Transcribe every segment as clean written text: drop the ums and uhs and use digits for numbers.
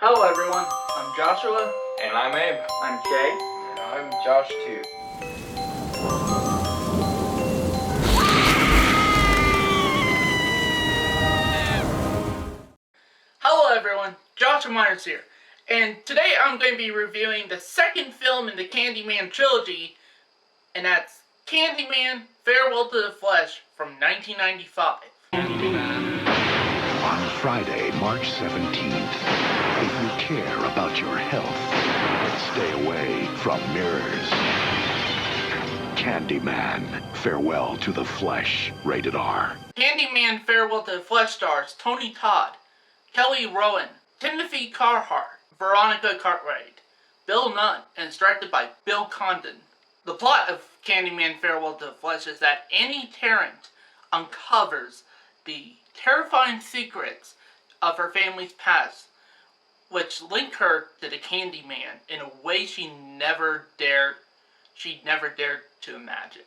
Hello everyone, I'm Joshua. And I'm Abe. I'm Jay. And I'm Josh too. Hello everyone, Joshua Myers here. And today I'm going to be reviewing the second film in the Candyman trilogy, and that's Candyman, Farewell to the Flesh from 1995. On Friday, March 17th, if you care about your health, stay away from mirrors. Candyman, Farewell to the Flesh, rated R. Candyman, Farewell to the Flesh stars Tony Todd, Kelly Rowan, Timothy Carhart, Veronica Cartwright, Bill Nunn, and is directed by Bill Condon. The plot of Candyman, Farewell to the Flesh is that Annie Tarrant uncovers the terrifying secrets of her family's past, which link her to the Candyman in a way she'd never dared to imagine.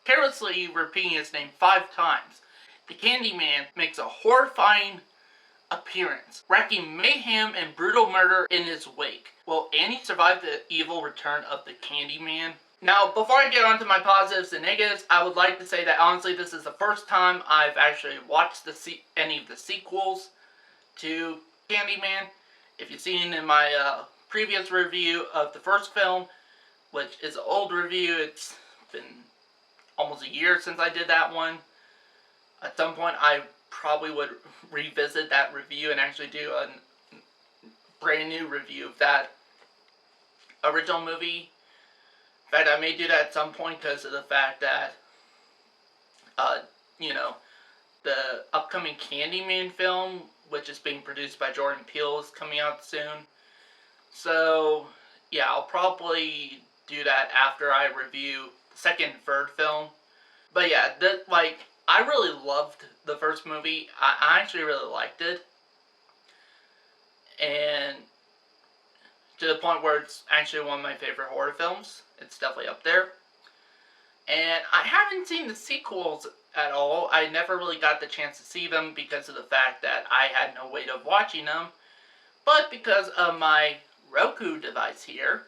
Carelessly repeating his name 5 times, the Candyman makes a horrifying appearance, wreaking mayhem and brutal murder in his wake. Will Annie survive the evil return of the Candyman? Now, before I get on to my positives and negatives, I would like to say that honestly this is the first time I've actually watched any of the sequels to Candyman. If you've seen in my previous review of the first film, which is an old review, it's been almost a year since I did that one. At some point I probably would revisit that review and actually do a brand new review of that original movie. In fact, I may do that at some point because of the fact that, the upcoming Candyman film, which is being produced by Jordan Peele, is coming out soon. So, yeah, I'll probably do that after I review the second and third film. But yeah, I really loved the first movie. I actually really liked it. And to the point where it's actually one of my favorite horror films. It's definitely up there. And I haven't seen the sequels at all. I never really got the chance to see them because of the fact that I had no way of watching them. But because of my Roku device here,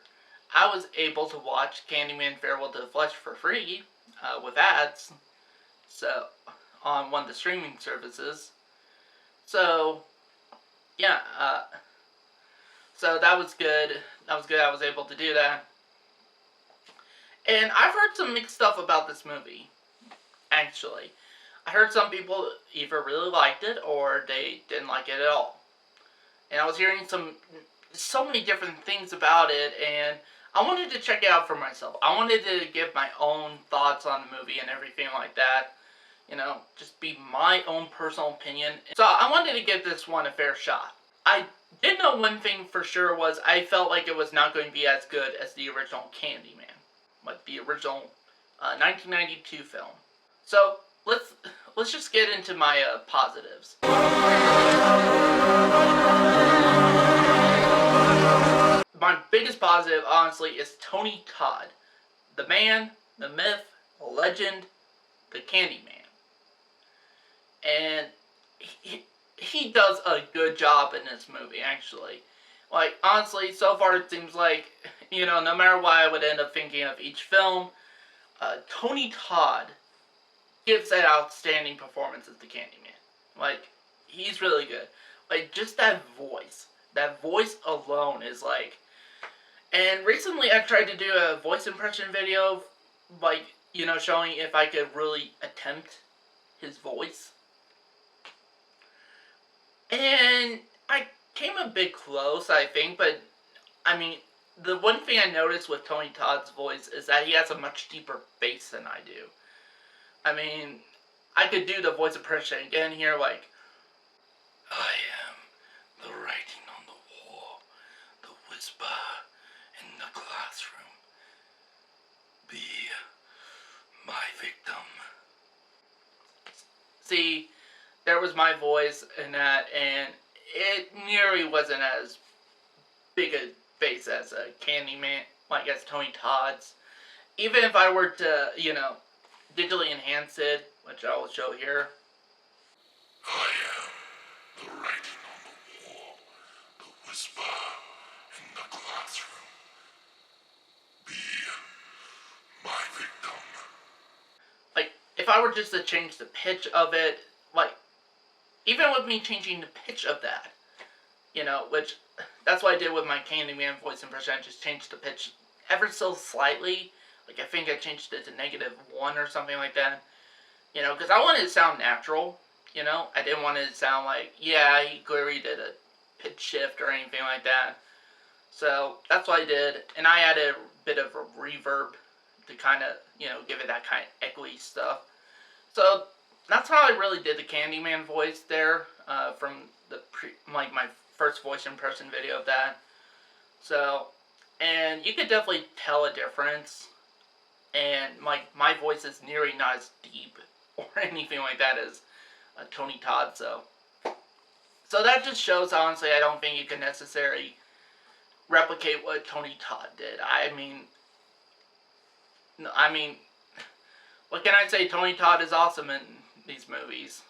I was able to watch Candyman Farewell to the Flesh for free with ads. So, on one of the streaming services. So, yeah, so that was good. I was able to do that. And I've heard some mixed stuff about this movie, actually. I heard some people either really liked it or they didn't like it at all. And I was hearing so many different things about it, and I wanted to check it out for myself. I wanted to give my own thoughts on the movie and everything like that. Just be my own personal opinion. So I wanted to give this one a fair shot. I did know one thing for sure was I felt like it was not going to be as good as the original Candyman. Like the original 1992 film. So let's just get into my positives. My biggest positive, honestly, is Tony Todd. The man, the myth, the legend, the Candyman. And he does a good job in this movie, actually. Like, honestly, so far it seems like, no matter what I would end up thinking of each film, Tony Todd gives that outstanding performance as the Candyman. Like, he's really good. Like, just that voice alone is like... And recently I tried to do a voice impression video, like, showing if I could really attempt his voice. And I came a bit close, I think, but, I mean, the one thing I noticed with Tony Todd's voice is that he has a much deeper bass than I do. I mean, I could do the voice impression again here, like, I am the writing on the wall, the whisper in the classroom. Be my victim. See, there was my voice in that, and it nearly wasn't as big a bass as a Candyman, like as Tony Todd's. Even if I were to, digitally enhance it, which I will show here. I am the writing on the wall, the whisper in the classroom. Be my victim. Like, if I were just to change the pitch of it, like, even with me changing the pitch of that, you know, which, that's what I did with my Candyman voice impression, I just changed the pitch ever so slightly. Like, I think I changed it to -1 or something like that. You know, because I wanted it to sound natural, you know? I didn't want it to sound like, yeah, he clearly did a pitch shift or anything like that. So, that's what I did. And I added a bit of a reverb to kind of, you know, give it that kind of echoey stuff. So, that's how I really did the Candyman voice there, from the my first voice impression video of that. So, and you could definitely tell a difference. And my voice is nearly not as deep or anything like that as Tony Todd. So that just shows, honestly, I don't think you can necessarily replicate what Tony Todd did. I mean, what can I say? Tony Todd is awesome in these movies.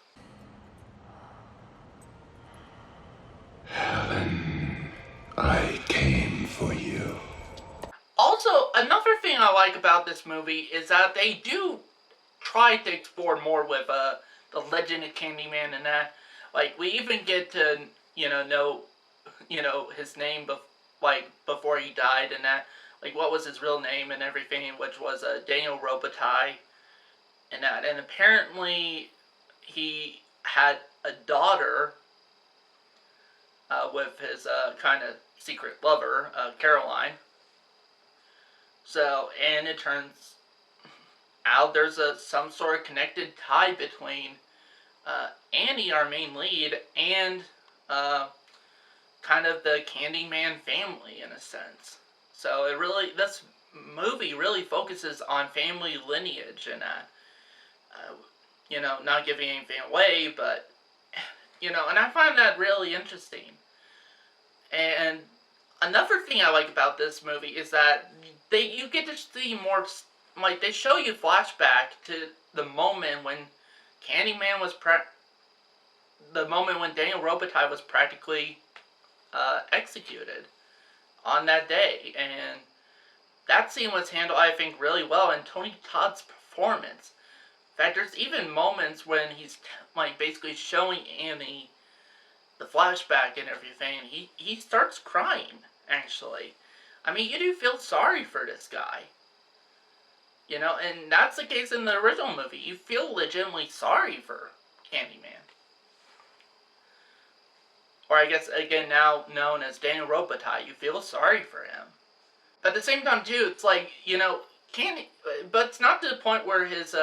Helen, I came for you. Also, another thing I like about this movie is that they do try to explore more with the legend of Candyman and that. Like, we even get to, know his name before he died and that. Like, what was his real name and everything, which was Daniel Robitaille and that. And apparently, he had a daughter with his kind of secret lover, Caroline. So, and it turns out there's some sort of connected tie between Annie, our main lead, and kind of the Candyman family in a sense. So this movie really focuses on family lineage and, not giving anything away, but, and I find that really interesting. And another thing I like about this movie is that you get to see more, like, they show you flashback to the moment when Candyman was the moment when Daniel Robitaille was practically executed on that day, and that scene was handled, I think, really well, and Tony Todd's performance. In fact, there's even moments when he's, basically showing Annie the flashback and everything, he starts crying, actually. I mean, you do feel sorry for this guy. And that's the case in the original movie. You feel legitimately sorry for Candyman. Or I guess, again, now known as Daniel Robitaille, you feel sorry for him. But at the same time, too, it's like, but it's not to the point where his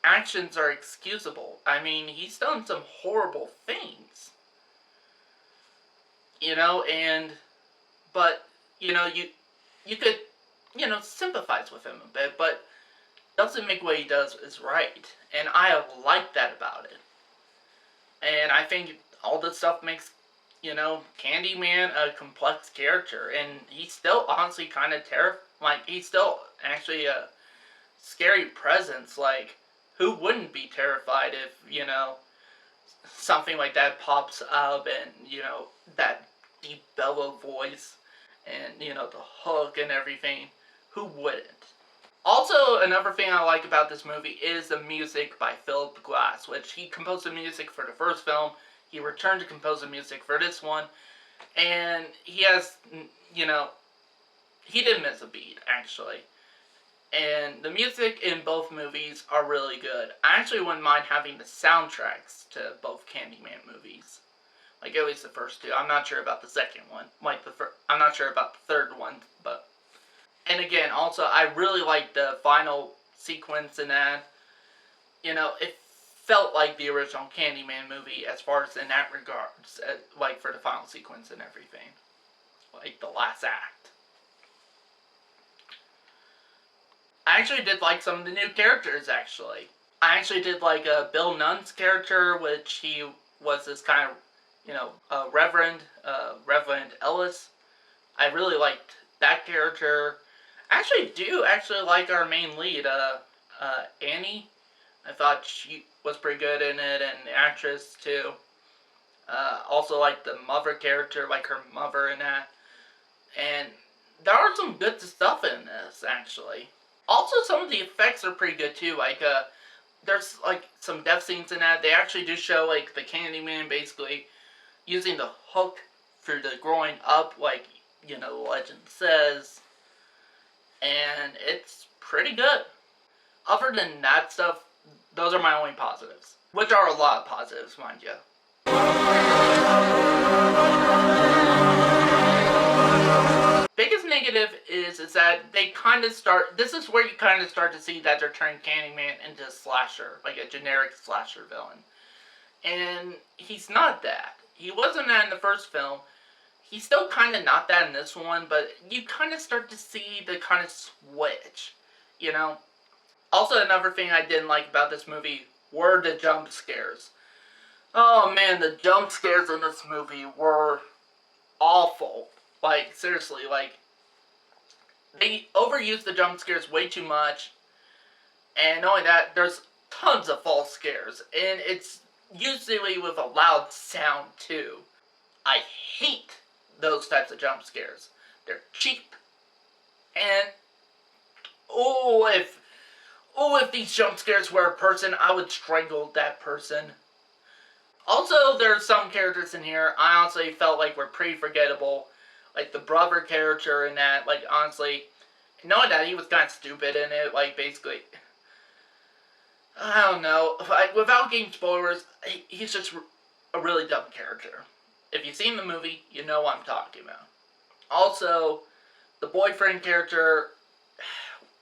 actions are excusable. I mean, he's done some horrible things. But, you could, sympathize with him a bit, but doesn't make what he does is right. And I like that about it. And I think all this stuff makes, Candyman a complex character. And he's still honestly kind of he's still actually a scary presence. Like, who wouldn't be terrified if, something like that pops up and, that deep bellow voice and, the hook and everything. Who wouldn't? Also, another thing I like about this movie is the music by Philip Glass, which he composed the music for the first film. He returned to compose the music for this one. And he has, he didn't miss a beat, actually. And the music in both movies are really good. I actually wouldn't mind having the soundtracks to both Candyman movies. Like, at least the first two. I'm not sure about the second one. I'm not sure about the third one, but... And again, also, I really like the final sequence in that. It felt like the original Candyman movie as far as in that regards. Like, for the final sequence and everything. Like, the last act. I actually did like some of the new characters, actually. I actually did like Bill Nunn's character, which he was this kind of, Reverend Ellis. I really liked that character. I actually like our main lead, Annie. I thought she was pretty good in it, and the actress, too. Also, like, the mother character, like her mother in that. And there are some good stuff in this, actually. Also, some of the effects are pretty good, too. Like, there's, like, some death scenes in that. They actually do show, like, the Candyman basically using the hook for the growing up, like, you know, the legend says. And it's pretty good. Other than that stuff, those are my only positives. Which are a lot of positives, mind you. Biggest negative is that they kind of start, this is where you kind of start to see that they're turning Candyman into a slasher, like a generic slasher villain. And he's not that. He wasn't that in the first film. He's still kind of not that in this one, but you kind of start to see the kind of switch, you know? Also, another thing I didn't like about this movie were the jump scares. Oh man, the jump scares in this movie were awful. Like, seriously, like, they overused the jump scares way too much. And not only that, there's tons of false scares. And it's usually with a loud sound, too. I hate those types of jump scares. They're cheap. And, if these jump scares were a person, I would strangle that person. Also, there are some characters in here I honestly felt like were pretty forgettable. Like, the brother character in that, like, honestly, knowing that he was kind of stupid in it, like, basically, I don't know, like, without getting spoilers, he's just a really dumb character. If you've seen the movie, you know what I'm talking about. Also, the boyfriend character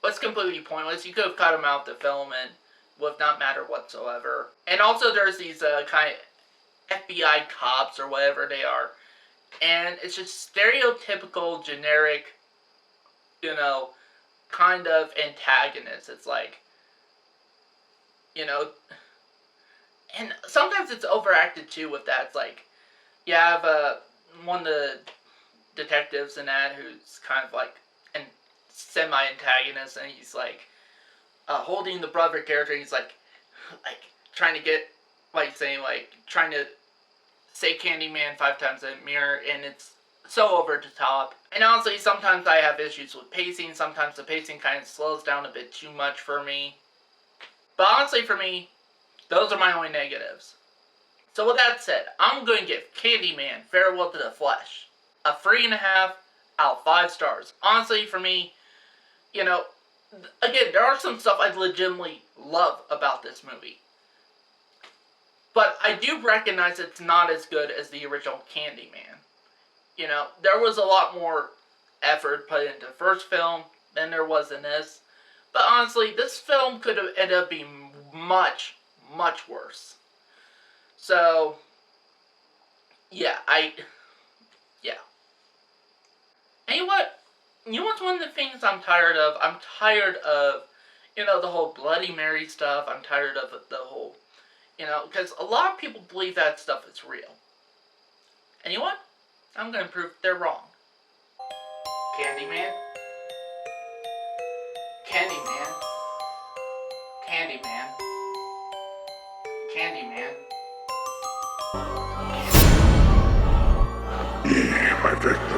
was completely pointless. You could have cut him out of the film and would not matter whatsoever. And also, there's these kind of FBI cops or whatever they are. And it's just stereotypical, generic, you know, kind of antagonist. It's like, you know, and sometimes it's overacted too with that. It's like, you have one of the detectives in that who's kind of like a semi-antagonist, and he's like holding the brother character, and he's like trying to get, like, saying, like, trying to say Candyman 5 times in a mirror, and it's so over the top. And honestly, sometimes I have issues with pacing. Sometimes the pacing kind of slows down a bit too much for me. But honestly, for me, those are my only negatives. So with that said, I'm going to give Candyman Farewell to the Flesh a 3.5 out of 5 stars. Honestly, for me, you know, again, there are some stuff I legitimately love about this movie. But I do recognize it's not as good as the original Candyman. You know, there was a lot more effort put into the first film than there was in this. But honestly, this film could have ended up being much, much worse. So, yeah, And you know what's one of the things I'm tired of? I'm tired of, you know, the whole Bloody Mary stuff. I'm tired of the whole, you know, because a lot of people believe that stuff is real. And you know what? I'm going to prove they're wrong. Candyman. Candyman. Candyman. Candyman. Be my victim.